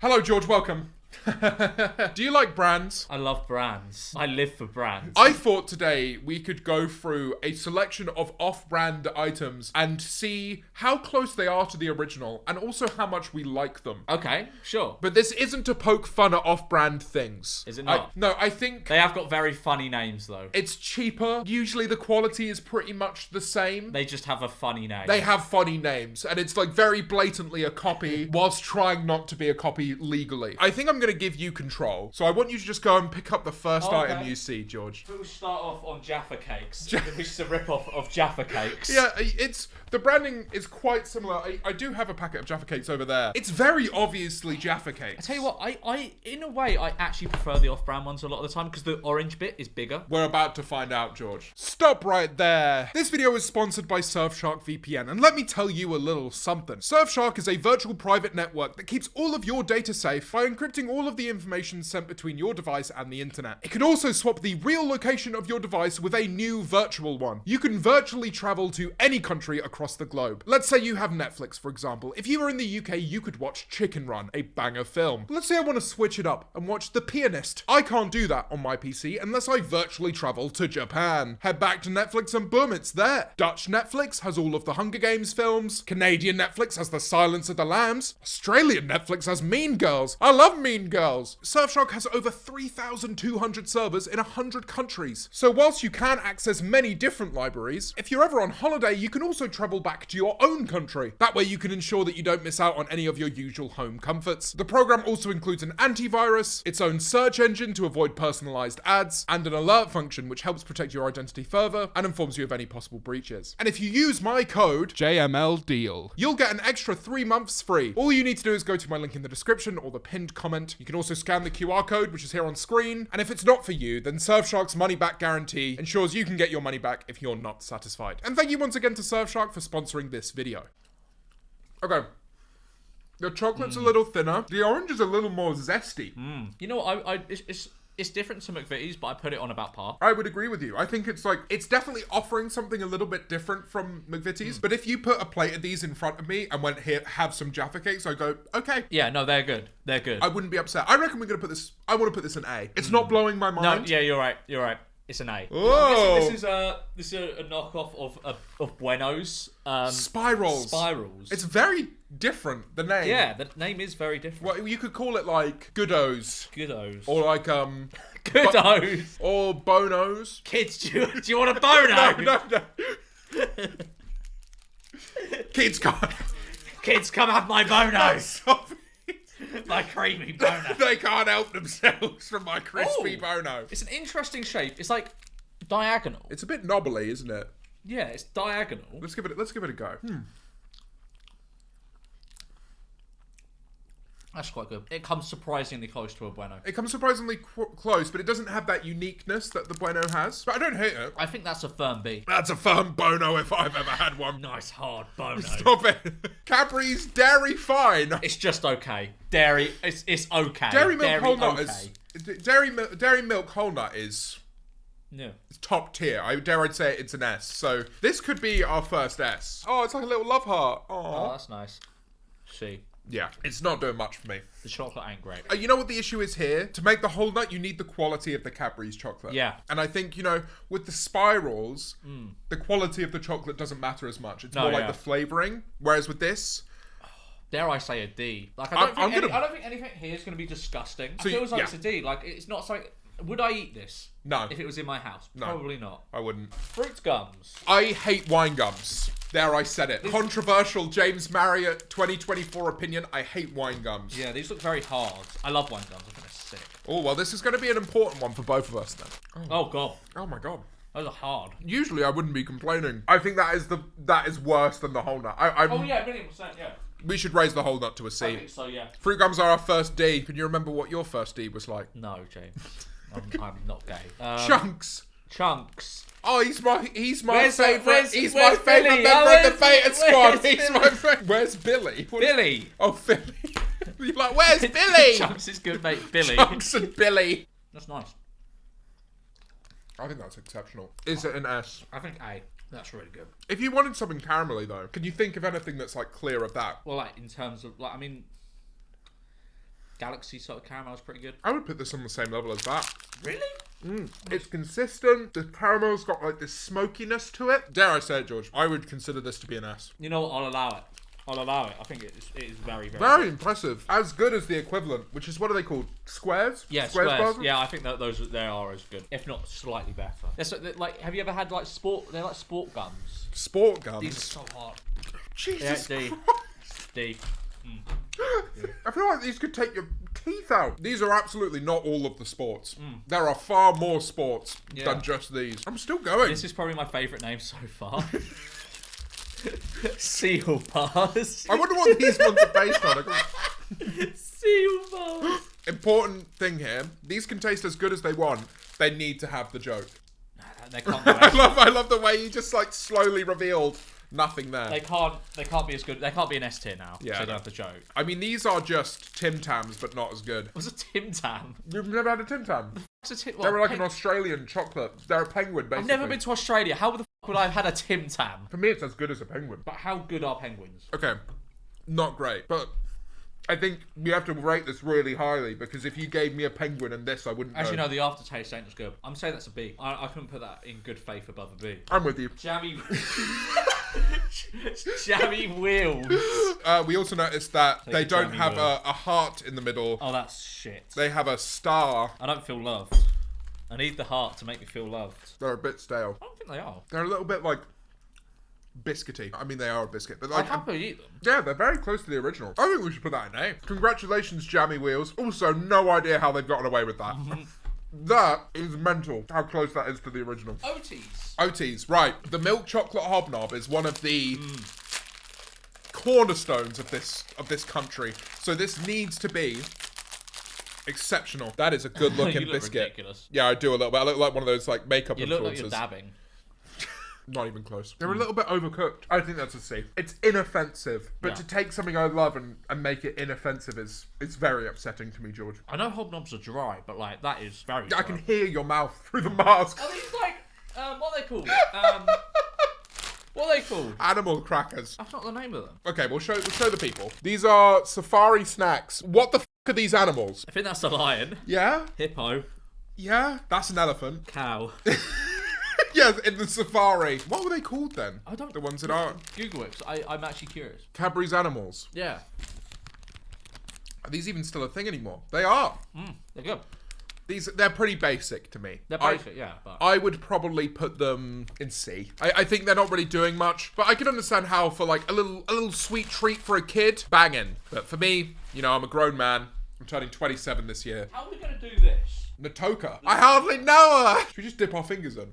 Hello, George. Welcome. Do you like brands? I love brands. I live for brands. I thought today we could go through a selection of off-brand items and see how close they are to the original and also how much we like them. Okay, sure. But this isn't to poke fun at off-brand things. Is it not? No, I think They have got very funny names, though. it's cheaper. Usually the quality is pretty much the same. They just have a funny name. They have funny names, and it's like very blatantly a copy whilst trying not to be a copy legally. I think I'm going to give you control, so I want you to just go and pick up the first item you see, George. We'll start off on Jaffa Cakes, which is a rip-off of Jaffa Cakes. Yeah, the branding is quite similar. I do have a packet of Jaffa Cakes over there. It's very obviously Jaffa Cakes. I tell you what, I in a way, I actually prefer the off-brand ones a lot of the time because the orange bit is bigger. We're about to find out, George. Stop right there. This video is sponsored by Surfshark VPN, and let me tell you a little something. Surfshark is a virtual private network that keeps all of your data safe by encrypting all of the information sent between your device and the internet. It can also swap the real location of your device with a new virtual one. You can virtually travel to any country across the globe. Let's say you have Netflix, for example. If you were in the UK, you could watch Chicken Run, a banger film. Let's say I want to switch it up and watch The Pianist. I can't do that on my PC unless I virtually travel to Japan. Head back to Netflix and boom, it's there. Dutch Netflix has all of the Hunger Games films. Canadian Netflix has The Silence of the Lambs. Australian Netflix has Mean Girls. I love Mean Girls. Surfshark has over 3,200 servers in 100 countries. So whilst you can access many different libraries, if you're ever on holiday, you can also travel back to your own country. That way you can ensure that you don't miss out on any of your usual home comforts. The program also includes an antivirus, its own search engine to avoid personalized ads, and an alert function which helps protect your identity further and informs you of any possible breaches. And if you use my code, JMLDEAL, you'll get an extra 3 months free. All you need to do is go to my link in the description or the pinned comment. You can also scan the QR code, which is here on screen. And if it's not for you, then Surfshark's money back guarantee ensures you can get your money back if you're not satisfied. And thank you once again to Surfshark for sponsoring this video. Okay. The chocolate's a little thinner. The orange is a little more zesty. You know what? It's different to McVitie's, but I put it on about par. I would agree with you. I think it's definitely offering something a little bit different from McVitie's. But if you put a plate of these in front of me and went, here, have some Jaffa Cakes, I go, okay. Yeah, no, they're good. They're good. I wouldn't be upset. I reckon we're going to put this, I want to put this in A. It's not blowing my No, mind. yeah, you're right. You're right. It's an A. Oh. This is a knockoff of Bueno's. Spirals. Spirals. It's very different, the name. Yeah, the name is very different. Well, you could call it like Goodos. Goodos. Or like, Goodos. or Bonos. Kids, do you want a bono? No. Kids can't. Kids, come have my bono. Stop it. My creamy bono. They can't help themselves from my crispy bono. It's an interesting shape. It's like diagonal. It's a bit knobbly, isn't it? Yeah, it's diagonal. Let's give it a go. That's quite good. It comes surprisingly close to a Bueno. It comes surprisingly close, but it doesn't have that uniqueness that the Bueno has. But I don't hate it. I think that's a firm B. That's a firm Bono if I've ever had one. Nice hard Bono. Stop it. Cadbury's Dairy Fine. It's just okay. Dairy, it's okay. Dairy Milk Whole Nut okay. is... Dairy Milk Whole Nut is... Yeah. It's top tier. I dare I'd say it's an S. So this could be our first S. Oh, it's like a little love heart. Oh, that's nice. See. Yeah, it's not doing much for me. The chocolate ain't great. You know what the issue is here? To make the whole nut, you need the quality of the Cadbury's chocolate. Yeah. And I think, with the spirals, the quality of the chocolate doesn't matter as much. It's more like the flavouring. Whereas with this... Dare I say a D? Like, I don't think anything here is going to be disgusting. So, it feels like it's a D. Like, it's not something... Would I eat this? No. If it was in my house? No. Probably not. I wouldn't. Fruit gums. I hate wine gums. There, I said it. Controversial James Marriott 2024 opinion. I hate wine gums. Yeah, these look very hard. I love wine gums. I think they're sick. Oh, well, this is going to be an important one for both of us then. Oh, God. Oh, my God. Those are hard. Usually, I wouldn't be complaining. I think that is worse than the whole nut. Oh, yeah, 1,000,000%, yeah. We should raise the whole nut to a C. I think so, yeah. Fruit gums are our first D. Can you remember what your first D was like? No, James. I'm not gay. Chunks. Chunks. Oh, he's my Where's favourite. He's my where's favourite Billy? member of the beta squad. Where's He's my favourite. Where's Billy? Billy. Oh, Philly. You're like, where's Billy? Chunks is good, mate. Billy. Chunks and Billy. That's nice. I think that's exceptional. Is it an S? I think A. That's really good. If you wanted something caramelly though, can you think of anything that's like clear of that? Well, like in terms of like, I mean, Galaxy sort of caramel is pretty good. I would put this on the same level as that. Really? It's consistent. The caramel's got like this smokiness to it. Dare I say it, George? I would consider this to be an S. You know what? I'll allow it. I think it is very, very good. Impressive. As good as the equivalent, which is, what are they called? Squares? Yeah, squares. Yeah, I think that they are as good, if not slightly better. Like, have you ever had like they're like sport gums. Sport gums? These are so hot. Jesus Christ. D. I feel like these could take your teeth out. These are absolutely not all of the sports. There are far more sports than just these. I'm still going. This is probably my favourite name so far. Seal bars. I wonder what these ones are based on. Seal bars. Important thing here. These can taste as good as they want. They need to have the joke. They can't. I love the way you just like slowly revealed nothing there. They can't be as good. They can't be an S tier now. Yeah, so they don't have the joke. I mean, these are just Tim Tams, but not as good. What's a Tim Tam? You've never had a Tim Tam? They were like an Australian chocolate. They're a penguin, basically. I've never been to Australia. How the fuck would I have had a Tim Tam? For me, it's as good as a penguin. But how good are penguins? Okay, not great, but I think we have to rate this really highly, because if you gave me a penguin and this, I wouldn't know. Actually, no, the aftertaste ain't as good. I'm saying that's a B. I couldn't put that in good faith above a B. I'm with you. Jammy... Jammy wheels. We also noticed that they don't have a heart in the middle. Oh, that's shit. They have a star. I don't feel loved. I need the heart to make me feel loved. They're a bit stale. I don't think they are. They're a little bit like biscuity. I mean, they are a biscuit, but like, I'd happily eat them. Yeah, they're very close to the original. I think we should put that in A. Congratulations, Jammy Wheels. Also, no idea how they've gotten away with that. That is mental, how close that is to the original. Oaties, right. The milk chocolate hobnob is one of the cornerstones of this country. So this needs to be exceptional. That is a good looking You look biscuit. Ridiculous. Yeah, I do a little bit. I look like one of those like makeup influencers. You look like you're dabbing. Not even close. They're a little bit overcooked. I think that's a C. It's inoffensive, but to take something I love and make it inoffensive it's very upsetting to me, George. I know hobnobs are dry, but like that is very dry. I can hear your mouth through the mask. Are these like what are they called? What are they called? Animal crackers. That's not the name of them. Okay, we'll show the people. These are safari snacks. What the f are these animals? I think that's a lion. Yeah? Hippo. Yeah? That's an elephant. Cow. Yes, in the safari. What were they called then? I don't... The ones that are... Google it, 'cause I'm actually curious. Cadbury's animals. Yeah. Are these even still a thing anymore? They are. They're good. They're pretty basic to me. They're basic, yeah. But... I would probably put them in C. I think they're not really doing much, but I can understand how for like a little sweet treat for a kid, banging. But for me, you know, I'm a grown man. I'm turning 27 this year. How are we going to do this? Natoka. I hardly know her. Should we just dip our fingers in?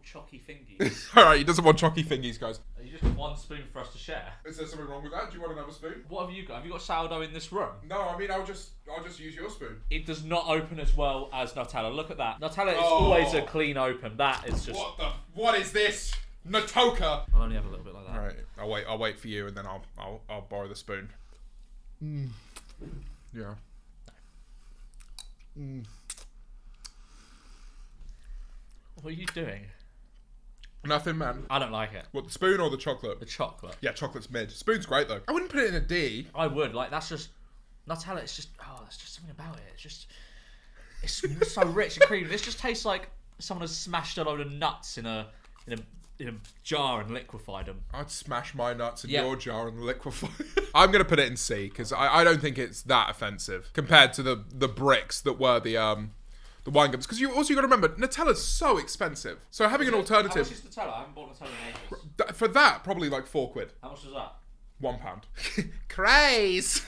Chocky fingies. Alright, he doesn't want chocky fingies, guys. You just got one spoon for us to share. Is there something wrong with that? Do you want another spoon? What have you got? Have you got sourdough in this room? No, I mean I'll just use your spoon. It does not open as well as Nutella. Look at that. Nutella is always a clean open. That is just... What is this? Natoka! I'll only have a little bit like that. Alright, I'll wait for you and then I'll borrow the spoon. Yeah. What are you doing? Nothing, man. I don't like it. What, the spoon or the chocolate? The chocolate. Yeah, chocolate's mid. Spoon's great, though. I wouldn't put it in a D. I would. Like, that's just... Nutella, it's just... Oh, there's just something about it. It's just... It's so rich and creamy. This just tastes like someone has smashed a load of nuts in a jar and liquefied them. I'd smash my nuts in your jar and liquefy. I'm going to put it in C, because I don't think it's that offensive compared to the bricks that were the wine gums. Because you got to remember, Nutella's so expensive. So having an alternative... How much is Nutella? I haven't bought Nutella in ages. For that, probably like £4. How much was that? £1. Craze!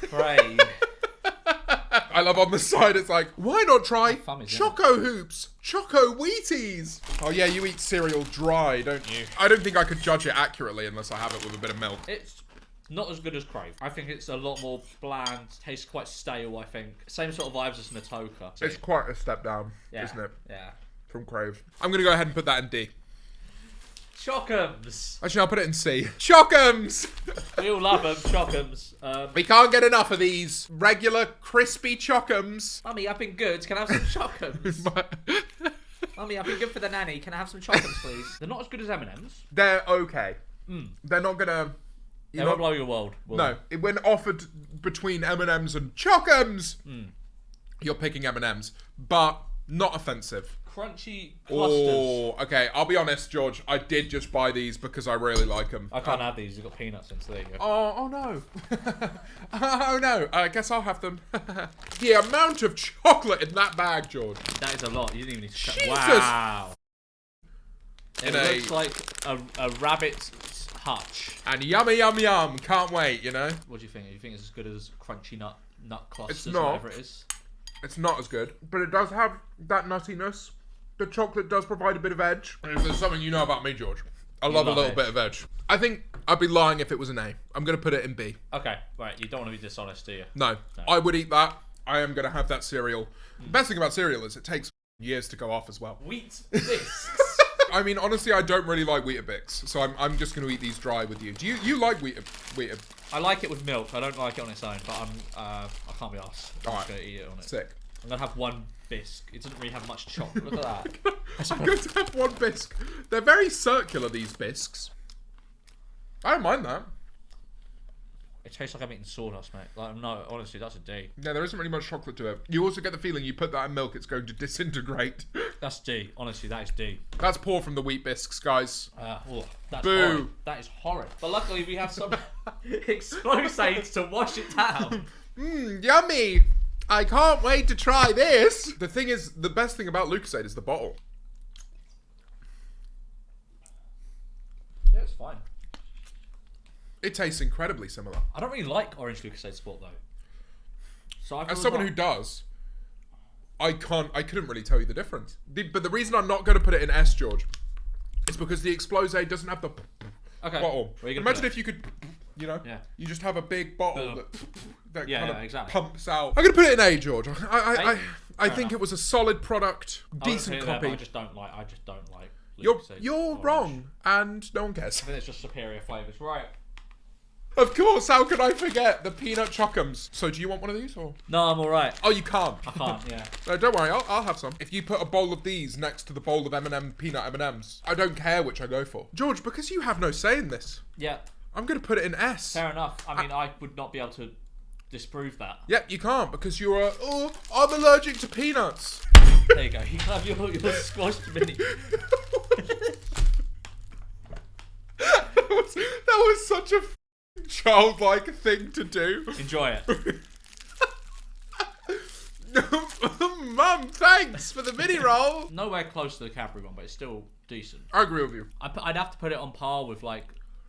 I love on the side, it's like, why not try Choco Hoops? Choco Wheaties! Oh yeah, you eat cereal dry, don't you? I don't think I could judge it accurately unless I have it with a bit of milk. It's not as good as Crave. I think it's a lot more bland, tastes quite stale, I think. Same sort of vibes as Natoka. It's quite a step down, isn't it? Yeah. From Crave. I'm going to go ahead and put that in D. Chockums. Actually, I'll put it in C. Chockums! We all love them, Chockums. We can't get enough of these regular crispy Chockums. Mummy, I've been good. Can I have some Chockums? Mummy, I've been good for the nanny. Can I have some Chockums, please? They're not as good as M&M's. They're okay. They're not gonna... They won't blow your world. No. When offered between M&M's and Chockums, you're picking M&Ms, but not offensive. Crunchy clusters. Oh, okay. I'll be honest, George. I did just buy these because I really like them. I can't have these. They've got peanuts in, so there you go. Oh no. Oh no. I guess I'll have them. The amount of chocolate in that bag, George. That is a lot. You didn't even need to Jesus. Wow. It In looks like a rabbit's hutch. And yummy, yum, yum. Can't wait, you know? What do you think? Do you think it's as good as crunchy nut clusters, It's not. whatever it is? It's not as good, but it does have that nuttiness. The chocolate does provide a bit of edge. And if there's something you know about me, George, I love a little bit of edge. I think I'd be lying if it was an A. I'm going to put it in B. Okay, right. You don't want to be dishonest, do you? No. I would eat that. I am going to have that cereal. The best thing about cereal is it takes years to go off as well. Wheat bisques. I mean, honestly, I don't really like Weetabix, so I'm just going to eat these dry with you. Do you like Weetabix? I like it with milk. I don't like it on its own, but I can't be arsed. I'm just going to eat it on it. Sick. I'm going to have one bisque. It doesn't really have much chocolate. Look at that. I'm going to have one bisque. They're very circular, these bisques. I don't mind that. It tastes like I'm eating sawdust, mate. Like, no, honestly, that's a D. Yeah, there isn't really much chocolate to it. You also get the feeling you put that in milk, it's going to disintegrate. That's D. Honestly, that is D. That's poor from the wheat bisques, guys. That's Boo. horrid. That is horrid. But luckily, we have some explosives to wash it down. Mmm, yummy. I can't wait to try this. The thing is, the best thing about Lucozade is the bottle. Yeah, it's fine. It tastes incredibly similar. I don't really like Orange Lucozade Sport, though. So I As someone who does, I couldn't really tell you the difference. But the reason I'm not going to put it in S, George, is because the Explosade doesn't have the bottle. Imagine if you could, you know, you just have a big bottle that kind of pumps out. I'm going to put it in A, George. I think it was a solid product, decent copy. I just don't like You're wrong, and no one cares. I think it's just superior flavours, right? Of course, how could I forget the peanut chockums? So do you want one of these or? No, I'm alright. Oh, you can't? I can't, yeah. No, don't worry, I'll have some. If you put a bowl of these next to the bowl of peanut M&Ms, I don't care which I go for. George, because you have no say in this, Yeah. I'm going to put it in S. Fair enough. I mean, I would not be able to disprove that. Yep, you can't because you're I'm allergic to peanuts. There you go. You can have your squashed mini. that was such a childlike thing to do. Enjoy it. Mum, thanks for the mini roll. Nowhere close to the Cadbury one, but it's still decent. I agree with you. I'd have to put it on par with like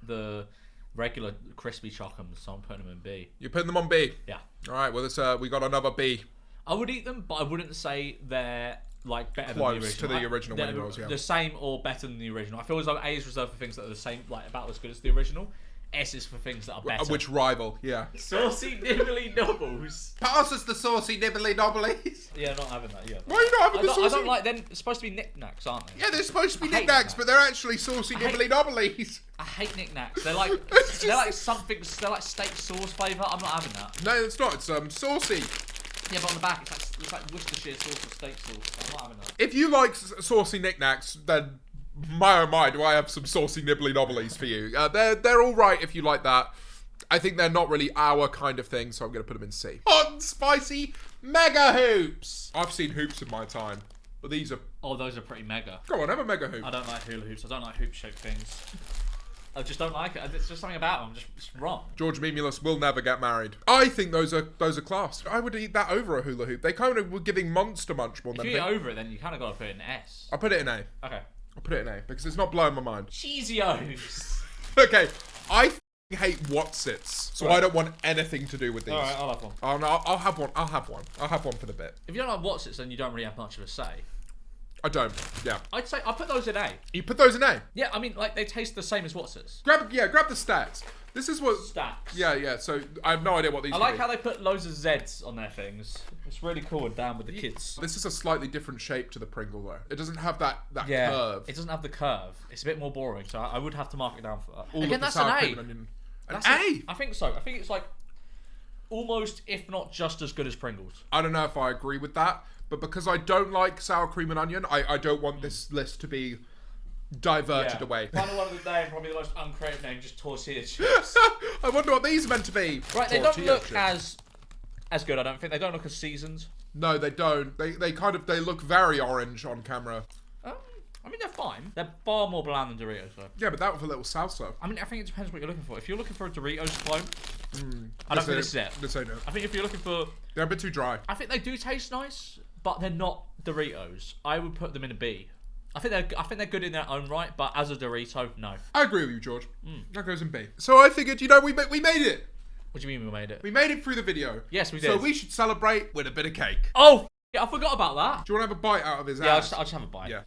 the regular crispy chockums, so I'm putting them in B. You're putting them on B? Yeah. All right, well, we got another B. I would eat them, but I wouldn't say they're like better than the original. Close to the original mini rolls, yeah. The same or better than the original. I feel as though A is reserved for things that are the same, like about as good as the original. S is for things that are better. Which rival, yeah. Saucy nibbly nobbles. Pass us the saucy nibbly nobblies. Yeah, not having that, yeah. Why are you not having the saucy? I don't like, they're supposed to be knickknacks, aren't they? Yeah, they're supposed to be knickknacks, but they're actually saucy nibbly nobblies. I hate knickknacks. They're like, they're like something, they're like steak sauce flavour. I'm not having that. No, it's not. It's saucy. Yeah, but on the back, it's like Worcestershire sauce or steak sauce. I'm not having that. If you like saucy knickknacks, then my oh my, do I have some saucy nibbly nobblies for you. They're all right if you like that. I think they're not really our kind of thing, so I'm going to put them in C. Hot and spicy mega hoops. I've seen hoops in my time, but these are... Oh, those are pretty mega. Go on, have a mega hoop. I don't like hula hoops. I don't like hoop-shaped things. I just don't like it. It's just something about them. Just wrong. George Mimulus will never get married. I think those are class. I would eat that over a hula hoop. They kind of were giving Monster Munch more than... If you eat over it, then you kind of got to put it in S. I'll put it in A. Okay. I'll put it in A because it's not blowing my mind. Cheesios. Okay, I hate Wotsits, so I don't want anything to do with these. Alright, I'll have one. Oh no, I'll have one. I'll have one for the bit. If you don't like Wotsits, then you don't really have much of a say. I don't. Yeah. I'd say I'll put those in A. You put those in A? Yeah, I mean, like, they taste the same as Wotsits. Grab the stats. This is what... Stacks. Yeah, so I have no idea what these I like how they put loads of Zs on their things. It's really cool and down with the kids. This is a slightly different shape to the Pringle, though. It doesn't have that yeah, curve. It doesn't have the curve. It's a bit more boring, so I would have to mark it down for that. All Again, of the that's sour an cream A. and onion. That's A? I think so. I think it's like almost, if not just as good as Pringles. I don't know if I agree with that, but because I don't like sour cream and onion, I don't want this list to be diverted away. Final one of the day, and probably the most uncreative name, just tortilla chips. I wonder what these are meant to be. Right, they don't look as good, I don't think. They don't look as seasoned. No, they don't. They look very orange on camera. I mean, they're fine. They're far more bland than Doritos, though. Yeah, but that with a little salsa. I mean, I think it depends what you're looking for. If you're looking for a Doritos clone, I don't think this is it. This ain't it. I think if you're looking for... They're a bit too dry. I think they do taste nice, but they're not Doritos. I would put them in a B. I think they're good in their own right, but as a Dorito, no. I agree with you, George. That goes in B. So I figured, we made it. What do you mean we made it? We made it through the video. Yes, we did. So we should celebrate with a bit of cake. Oh, yeah, I forgot about that. Do you want to have a bite out of his Yeah, ass? I'll just have a bite. Yeah.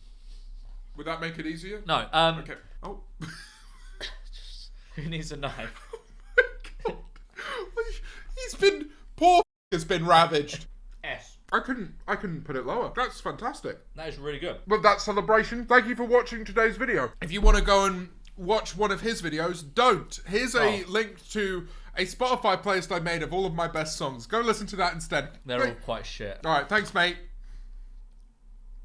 Would that make it easier? No. Okay. Oh. Who needs a knife? Oh my God. Poor has been ravaged. S. I couldn't put it lower. That's fantastic. That is really good. With that celebration, thank you for watching today's video. If you want to go and watch one of his videos, don't. Here's a link to a Spotify playlist I made of all of my best songs. Go listen to that instead. They're all quite shit. All right, thanks, mate.